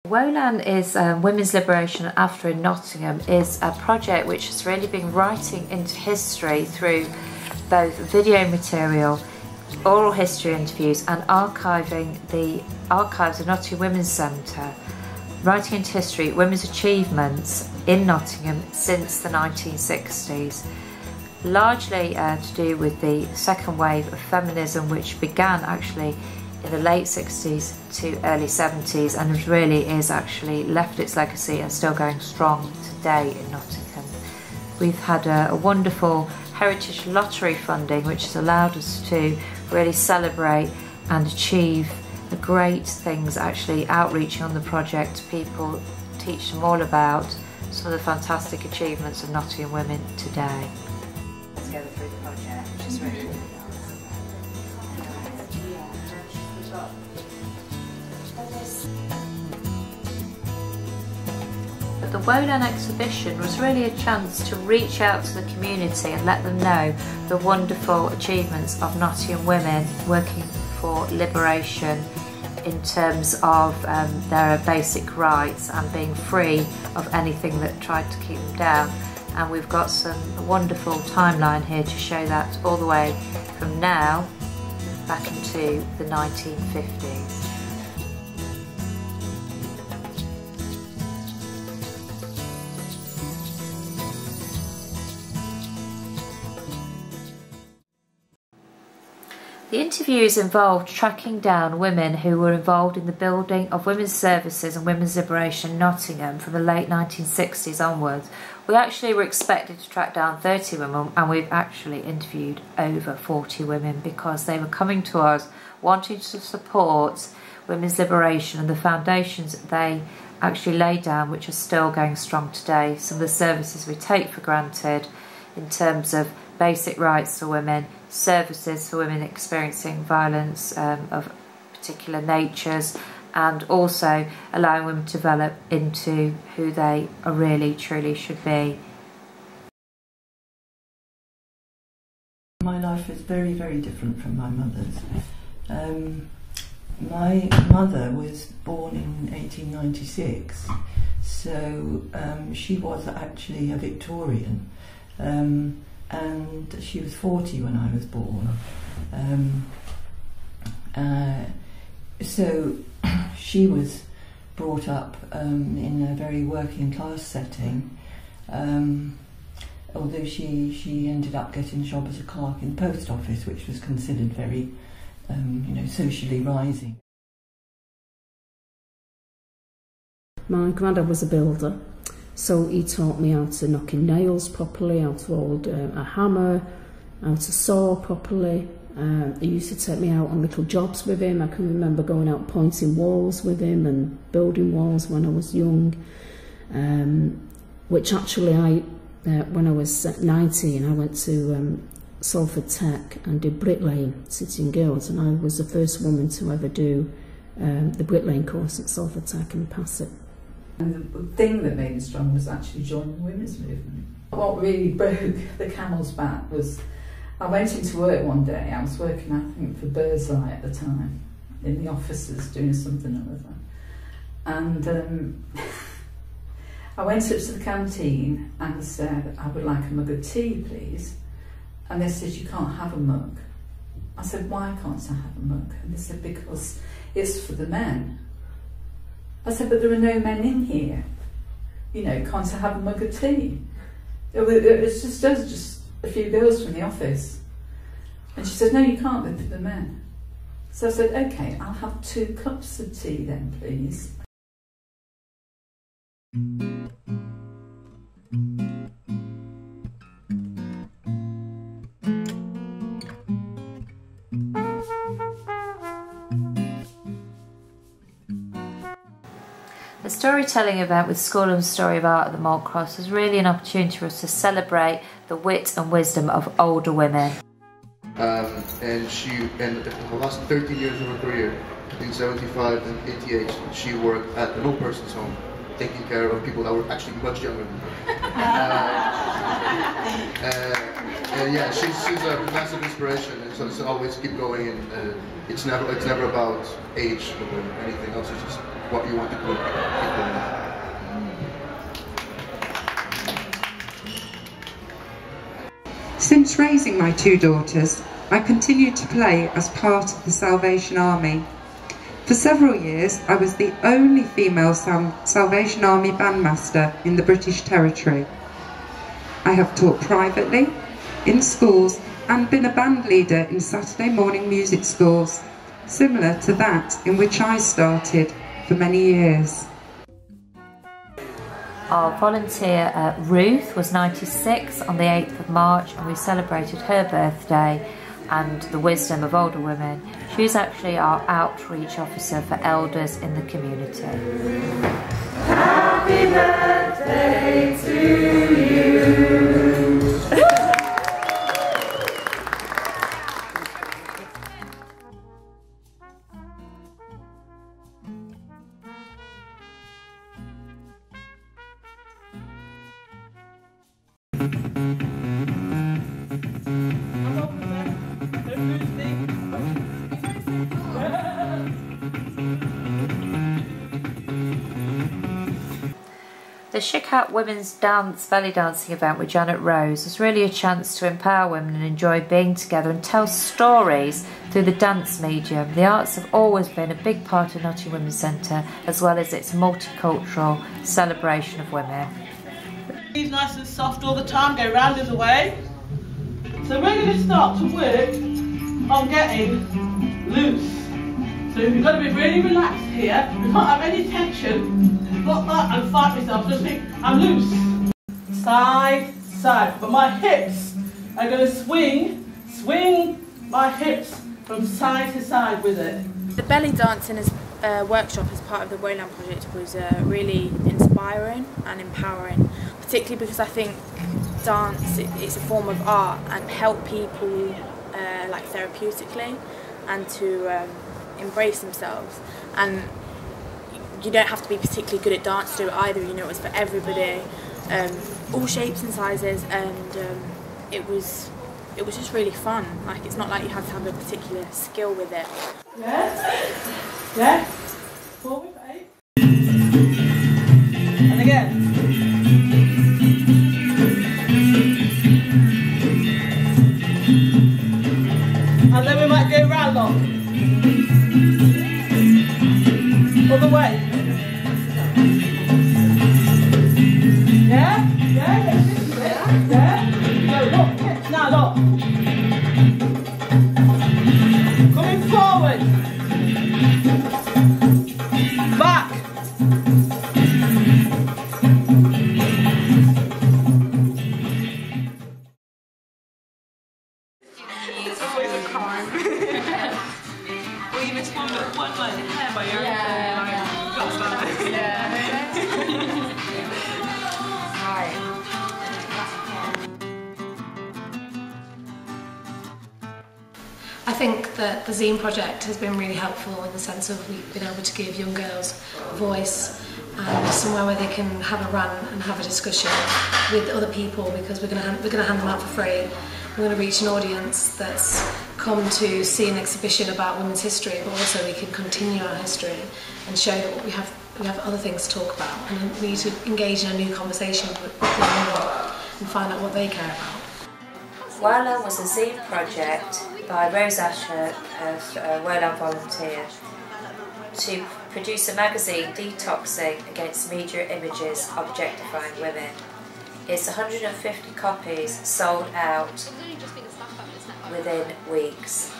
WoLAN is Women's Liberation After in Nottingham is a project which has really been writing into history through both video material, oral history interviews and archiving the archives of Nottingham Women's Centre, writing into history women's achievements in Nottingham since the 1960s. Largely to do with the second wave of feminism, which began actually in the late 60s to early 70s and really is actually left its legacy and still going strong today in Nottingham. We've had a wonderful heritage lottery funding which has allowed us to really celebrate and achieve the great things, actually outreaching on the project to people, teach them all about some of the fantastic achievements of Nottingham women today. Together through the project, which is really, really nice. But the WoLAN exhibition was really a chance to reach out to the community and let them know the wonderful achievements of Nottingham women working for liberation in terms of their basic rights and being free of anything that tried to keep them down. And we've got a wonderful timeline here to show that all the way from now back into the 1950s. The interviews involved tracking down women who were involved in the building of women's services and women's liberation in Nottingham from the late 1960s onwards. We actually were expected to track down 30 women, and we've actually interviewed over 40 women because they were coming to us wanting to support women's liberation and the foundations that they actually laid down, which are still going strong today. Some of the services we take for granted in terms of basic rights for women, services for women experiencing violence of particular natures, and also allowing women to develop into who they really truly should be. My life is very, very different from my mother's. My mother was born in 1896, so she was actually a Victorian. And she was 40 when I was born. So she was brought up in a very working class setting, although she ended up getting a job as a clerk in the post office, which was considered very, socially rising. My granddad was a builder. So he taught me how to knock in nails properly, how to hold a hammer, how to saw properly. He used to take me out on little jobs with him. I can remember going out pointing walls with him and building walls when I was young. Which actually when I was 19, I went to Salford Tech and did bricklaying, City & Guilds, and I was the first woman to ever do the bricklaying course at Salford Tech and pass it. And the thing that made me strong was actually joining the women's movement. What really broke the camel's back was I went into work one day. I was working, I think, for Birdseye at the time, in the offices doing something or other. And I went up to the canteen and said, I would like a mug of tea, please. And they said, you can't have a mug. I said, why can't I have a mug? And they said, because it's for the men. I said, but there are no men in here. You know, can't I have a mug of tea? It's just us, just a few girls from the office. And she said, no, you can't, they're for the men. So I said, okay, I'll have 2 cups of tea then, please. The storytelling event with School and Story of Art at the Malt Cross was really an opportunity for us to celebrate the wit and wisdom of older women. And the last 13 years of her career, between 75 and 88, she worked at an old person's home, taking care of people that were actually much younger than her. And yeah, she's a massive inspiration, and so always keep going. And it's never about age or anything else. It's just what you want to put people in. Since raising my two daughters, I continued to play as part of the Salvation Army. For several years, I was the only female Salvation Army bandmaster in the British territory. I have taught privately, in schools, and been a band leader in Saturday morning music schools, similar to that in which I started for many years. Our volunteer Ruth was 96 on the 8th of March, and we celebrated her birthday and the wisdom of older women. She was actually our outreach officer for elders in the community. Happy birthday to you. The Chic Out Women's Belly Dancing event with Janet Rose was really a chance to empower women and enjoy being together and tell stories through the dance medium. The arts have always been a big part of Nottingham Women's Centre, as well as its multicultural celebration of women. He's nice and soft all the time, go round his way. So we're going to start to work on getting loose. So you've got to be really relaxed here. You can't have any tension. Not that and fight myself. Just think, I'm loose. Side, side. But my hips are going to swing my hips from side to side with it. The belly dancing workshop as part of the WoLAN project was really inspiring and empowering, particularly because I think dance is a form of art and help people like therapeutically and to embrace themselves. And you don't have to be particularly good at dance to do it either, you know, it was for everybody, all shapes and sizes, and it was just really fun. Like, it's not like you have to have a particular skill with it. Yes, yes, forward, 8. And again. And then we might go round on. Other way. Yeah? Yeah? Yeah? No, look. Now look. Coming forward. Back. It's always a crime. Or you miss one like hair by your I think that the zine project has been really helpful in the sense of we've been able to give young girls a voice and somewhere where they can have a rant and have a discussion with other people, because we're going to hand them out for free. We're going to reach an audience that's come to see an exhibition about women's history, but also we can continue our history and show that we have other things to talk about, and we need to engage in a new conversation with women and find out what they care about. WoLAN was a zine project by Rose Asher, a WoLAN volunteer, to produce a magazine detoxing against media images objectifying women. It's 150 copies sold out within weeks.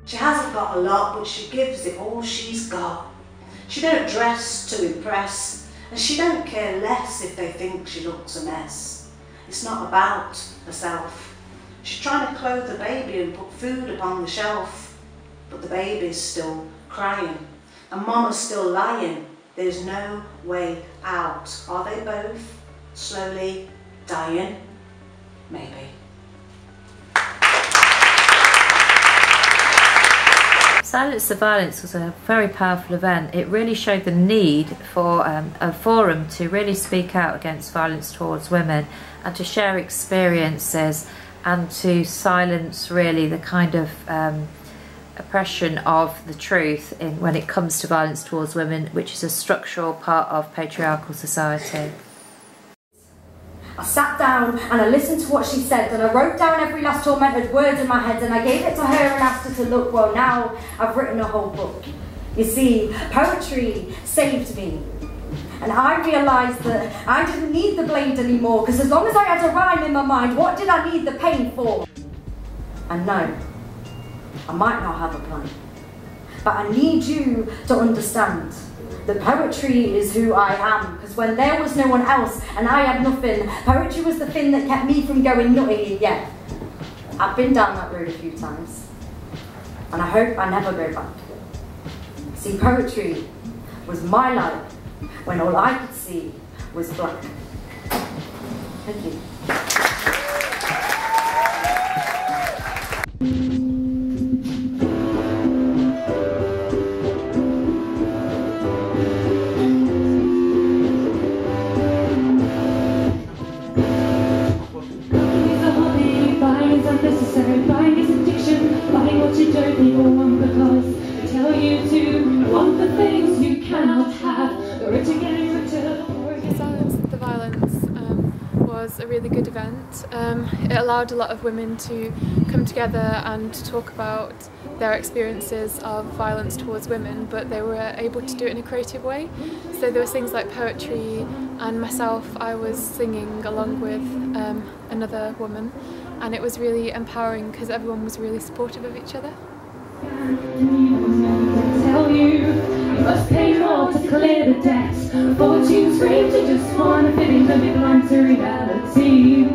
She hasn't got a lot, but she gives it all she's got. She don't dress to impress, and she don't care less if they think she looks a mess. It's not about herself. She's trying to clothe the baby and put food upon the shelf, but the baby's still crying, and mama's still lying. There's no way out. Are they both slowly dying? Maybe. Silence the Violence was a very powerful event. It really showed the need for a forum to really speak out against violence towards women and to share experiences and to silence really the kind of oppression of the truth when it comes to violence towards women, which is a structural part of patriarchal society. I sat down and I listened to what she said, and I wrote down every last tormented word in my head, and I gave it to her and asked her to look. Well, now I've written a whole book. You see, poetry saved me. And I realised that I didn't need the blade anymore, because as long as I had a rhyme in my mind, what did I need the pain for? And no, I might not have a plan, but I need you to understand that poetry is who I am, because when there was no one else and I had nothing, poetry was the thing that kept me from going nutty. And yeah, I've been down that road a few times, and I hope I never go back. See, poetry was my light when all I could see was black. Thank you. Unnecessary. Buying is addiction, buying what you don't need or want because they tell you to want the things you cannot have. The rich are getting richer. Silence the Violence was a really good event. It allowed a lot of women to come together and talk about their experiences of violence towards women, but they were able to do it in a creative way. So there were things like poetry, and myself, I was singing along with another woman, and it was really empowering because everyone was really supportive of each other. Tell you must pay more to clear the debts. Fortune's great, you just want to fit in, don't be blind to reality.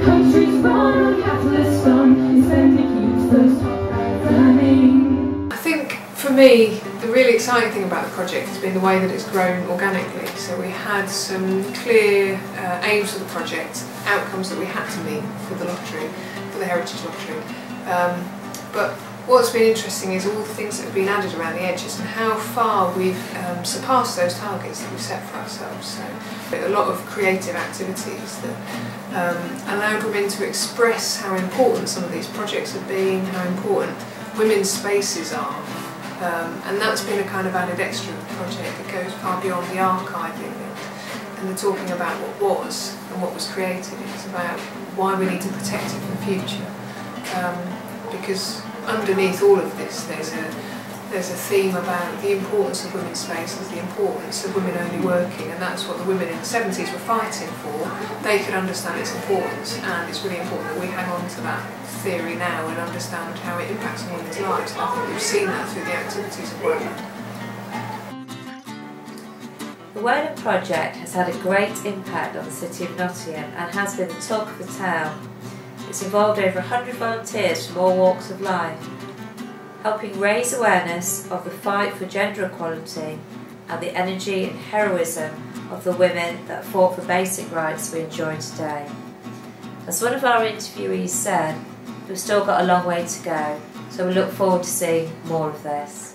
Countries run on capitalist fun, instead they keep those earning. I think for me the really exciting thing about the project has been the way that it's grown organically. So we had some clear aims for the project, outcomes that we had to meet for the lottery, for the Heritage Lottery. But what's been interesting is all the things that have been added around the edges and how far we've surpassed those targets that we've set for ourselves. So a lot of creative activities that allowed women to express how important some of these projects have been, how important women's spaces are. And that's been a kind of added extra project that goes far beyond the archiving and the talking about what was and what was created. It's about why we need to protect it for the future. Because underneath all of this there's a theme about the importance of women's spaces, the importance of women only working, and that's what the women in the 70s were fighting for. They could understand its importance, and it's really important that we hang on to that theory now and understand how it impacts on women's lives. And I think we've seen that through the activities of WoLAN. The WoLAN project has had a great impact on the city of Nottingham and has been the talk of the town. It's involved over 100 volunteers from all walks of life, helping raise awareness of the fight for gender equality and the energy and heroism of the women that fought for basic rights we enjoy today. As one of our interviewees said, we've still got a long way to go, so we look forward to seeing more of this.